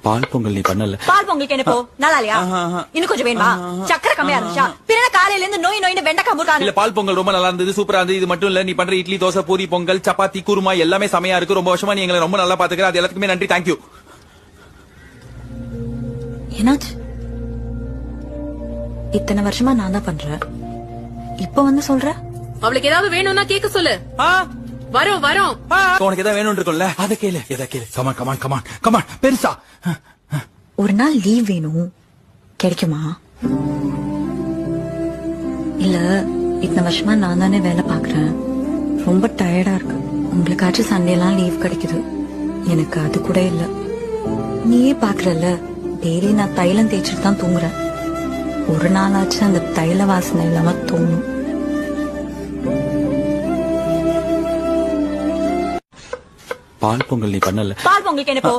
பால் பொங்கல் நீ பண்ணல. பால் பொங்கலுக்கு என்ன போ நல்லா இல்லையா? இன்னும் கொஞ்சம் வேணுமா? சக்கரை கம்மியா இருந்துச்சா? பிறகு காலையில இருந்து நோய் நோயின்னு வெண்டைக்காய் முருகானு. இல்ல பால் பொங்கல் ரொம்ப நல்லா இருந்தது, சூப்பரா இருந்தது. இது மட்டும் இல்ல, நீ பண்ற இட்லி, தோசை, பூரி, பொங்கல், சப்பாத்தி, குருமா எல்லாமே செமையா இருக்கு. ரொம்ப வருஷமா நீ எங்களை ரொம்ப நல்லா பாத்துக்கிற. அது எல்லாத்துக்குமே நன்றி, தேங்க்யூ. என்னாச்சு? இத்தனை வருஷமா நான் தான் பண்றேன், இப்ப வந்து சொல்ற? அவளுக்கு ஏதாவது வேணும்னா கேட்க சொல்லு. வரோம் வரோம். உனக்கு ஏதாவது வேணும் இருக்கும்ல, அதை கேளு, எதை கேளு. கமான் கமான் கமான் கமான், பெருசா. ஒரு நாள் லீவ் வேணும், கிடைக்குமா? இல்ல இத்தனை வருஷமா நான் தானே வேலை பாக்குறேன், ரொம்ப டயர்டா இருக்கு. உங்களுக்காச்சும் சண்டே எல்லாம் லீவ் கிடைக்குது, எனக்கு அது கூட இல்ல. நீயே பாக்குறல்ல, டெய்லி நான் தைலம் தேய்ச்சிட்டு தான் தூங்குறேன். ஒரு நாளாச்சும் அந்த தைல வாசனை இல்லாம தோணும். பால் பொங்கல் நீ பண்ணல. பால் பொங்கலுக்கு என்ன போ